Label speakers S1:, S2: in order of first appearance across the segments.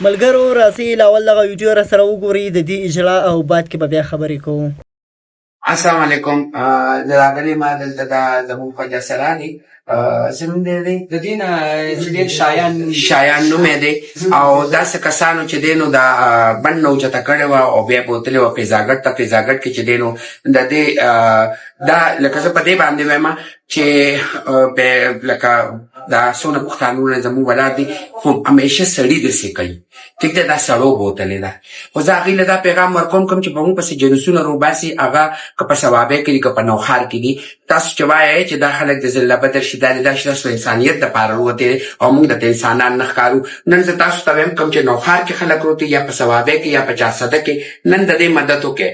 S1: ملګرو راځئ لاول دغه ویډیو را سره وګورئ د دې اجرا او بعد کې به بیا خبرې کوو.
S2: السلام علیکم. زه راغلی ما دلته دا زموږ خواجه سرا دی زموږ دی
S3: د دې نه چې ډېر
S2: شایان نوم یې دی او داسې کسانو چې دی نو دا بند نه اوچته کړې وه او بیا یې بوتلې وه فضاګټ ته. فضاګټ کې چې دی نو د دې دا لکه زه په دې باندې وایم چې لکه دا څونه پښتانونه زموږ ولاړ دي خو همیشه سړي داسې کوي. ټیک ده دا سړو بوتلې ده خو زه هغوی له دا پیغام ورکوم کوم چې په موږ پسې جنسونه روباسي هغه که په ثوابۍ کې دي که په نوښار کې دي. تاسو چې وایئ چې دا خلک د ذله بدر شي دا دا چې تاسو انسانیت دپاره ووتې او موږ درته انسانان نه ښکارو. نن زه تاسو ته وایم کوم چې نوښار کې خلک روتي یا په ثوابۍ کې یا په چارسده کې نن د دې مدد وکړئ.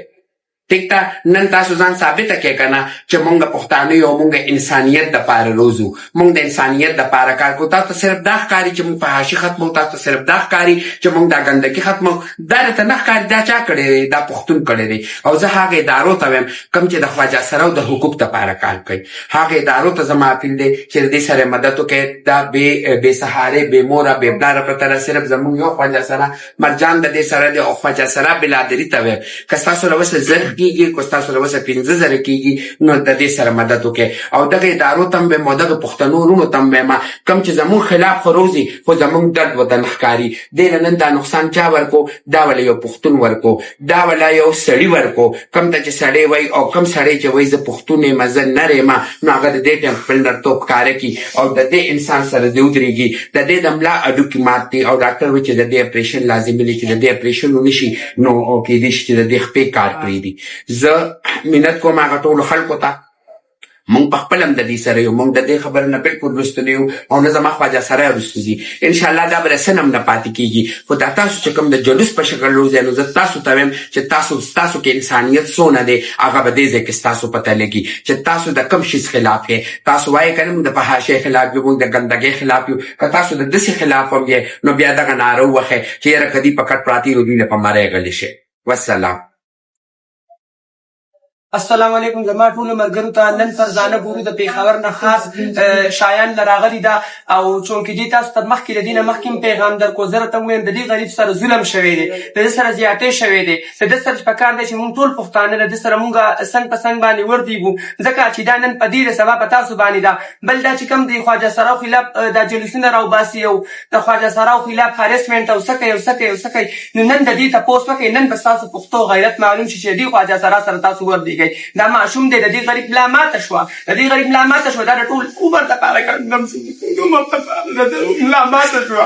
S2: ټیک ده نن تاسو ځان ثابته کړئ که نه چې موږ پښتانه یو موږ انسانیت دپاره روزو موږ د انسانیت دپاره کار کوو. تاسو ته صرف دا ښکاري چې موږ فحاشي ختمو تاسو ته صرف دا ښکاري چې موږ دا ګندګي ختمو دا درته نه ښکاري دا چا کړی دی دا پښتون کړی دی. او زه هغه ادارو ته وایم کوم چې د خواجه سراو د حقوق دپاره کار کوي هغه ادارو ته زما اپیل دی چې د دې سره مدد وکړئ. دا بې سهارې بې موره بې پلاره پرته ده صرف زموږ یو خواجه سرا مرجان د دې سره دی او خواجه سرا بلادري ته وایم که ستاسو له وسه زر کېږي که ستاسو له وسه 15,000 کېږي نو د دې سره مدد وکړئ. او دغه ادارو ته هم وایم او دغه پښتنو وروڼو ته هم وایم کوم چې زموږ خلاف خو روزي خو زموږ درد ورته نه ښکاري. دې له نن دا نقصان چا ورکو دا وله یو پښتون ورکو دا وله یو سړي ورکو. کوم ته چې سړی وایي او کوم سړی چې وایي زه پښتون یم زه نر یم نو هغه د دې ټایم خپل نرتوب ښکاره کړي او د دې انسان سره دې ودرېږي. د دې د ملا هډوکي مات دي او ډاکټر وایي چې د دې اپریشن لازمي دی چې د دې اپریشن ونه شي نو کېدای شي چې د دې خپې کار پرېږدي. زه منت کوم هغه ټولو خلکو ته مونږ په خپل هم د دې سره یو مونږ د دې خبرو نه بالکل وروسته نه یو او نه زما خواجه سره وروسته ځي انشاءالله دا به رسن هم نه پاتې کېږي. خو دا تاسو چې کوم د جلوس په شکل روزئ نو زه تاسو ته وایم چې ستاسو کې انسانیت څونه دی هغه به دې ځای کې ستاسو پته لګي چې تاسو د کوم شي خلاف یې. تاسو وایئ که نه موږ د فحاشۍ خلاف یو موږ د ګندګۍ خلاف یو که تاسو د داسې خلاف هم یې نو بیا دغه ناره ووهئ چې یاره که دوی په کټ پراته نو دوی له په مری غلی شي. والسلام.
S3: السلام علیکم زما ټولو ملګرو ته نن فرزانه ګورو د پېښور نه خاص شایان له راغلي ده او چونکې تاسو ته مخکې له دې نه مخکې پېغام درکړو زه راته ووایم د دې غریب سره ظلم شوی دی د ده سره زیاتۍ شوی دی د ده سره پکار دی چې موږ ټول پښتانه له ده سره موږ څنګ په څنګ باندې ورتېږو ځکه چې دا نن په دې د سبا په تاسو باندې ده. بل دا چې کوم د خواجه سراو خلاف دا جلوسونه راوباسي او د خواجه سراو خلاف هرسمنټ او څه کوي او څه کوي او څه کوي نو نن د دې تپوس وکړئ نن به ستاسو پښتو غیرت معلوم شي چې دې خواجه سرا سره تاسو ورتېږئ. دا معشوم دی د دې غریب ملا ماته شوه د دې غریب ملا ماته شوه دا د ټول عمر دپاره ملا ماته شوه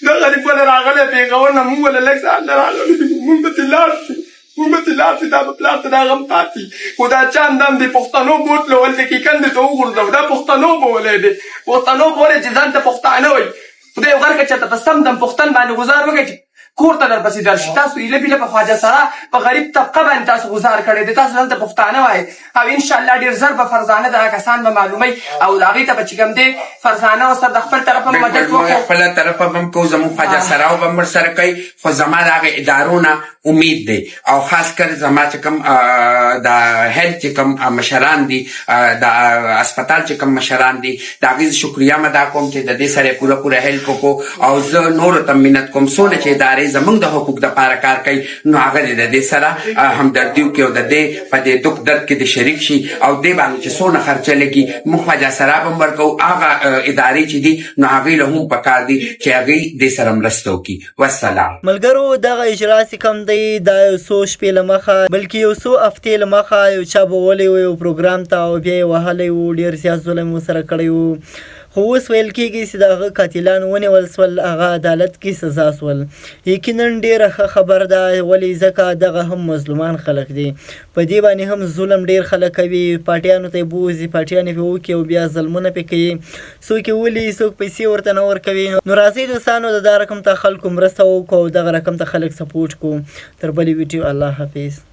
S3: دا غریب ولې راغلی پېښور نه مونږ ولې لږ ځان نه راغلی مونږ به ترې لاړ شو مونږ به ترې لاړ شو دا به پلار ته دا غم پاتې خو دا چا همدا هم د پښتنو بوتلو ولې کیکن دې ته وغورځو دا پښتنو بولی دی پښتنو بولی چې ځان ته پښتانه وایي خدای یو غر که چېرته په سم دم پښتن باندې ګزار وکړئ چې کور ته درپسې درشي. تاسو ایله بیله په خواجه سرا په غریب طبقه باندې تاسو ګزار کړی دی تاسو دلته پښتانه وایئ او انشاءالله ډېر ژر به فرزانه دغه کسان به معلومئ او د هغې ته به چې کوم دی فرزانه ورسره د خپل طرفه مدد وکړو
S2: خپله طرفه به هم کوو زموږ خواجه سراو به هم ورسره کوي خو زما د هغې ادارو نه امید دی او خاص کر زما چې کوم د هیلث چې کوم مشران دي د اسپتال چې کوم مشران دي د هغې زه شکریه مدا کوم چې د دې سره یې پوره هیلپ وکړو او زه نورو ته منت کوم څونه چې ادارې زموږ د حقوق دپاره کار کوي نو هغه دې د دې سره همدردي وکړي او د دې په دې دک درد کې د شریک شي او دې باندې چې څونه خرچه لګي موږ خواجه سرا به هم ورکوو هغه ادارې چې دي نو هغوی له هم پکار دي چې هغوی دې سره مرسته وکړي. والسلام.
S1: ملګرو دغه اجرا چې کوم دی دا یو څو شپې له مخه بلکې یو څو هفتې له مخه یو چا بولی و یو پروګرام ته او بیا یې وهلی و ډېر زیات ظلم ورسره کړی و خو اوس ویل کېږي چې د هغه قاتلان ونیول سول هغه عدالت کې سزا سول. یقینا ډېره ښه خبر ده ولې ځکه دغه هم مظلومان خلک دي په دې باندې هم ظلم ډېر خلک کوي پاټیانو ته یې بوځي پاټیان یې پرې وکړي او بیا ظلمونه پرې کوي څوک یې ولي څوک پیسې ورته نه ورکوي. نو راځئ دوستانو د دا رقم ته خلکو مرسته وکړو او دغه رقم ته خلک سپورټ کړو. تر بلې ویډیو الله حافظ.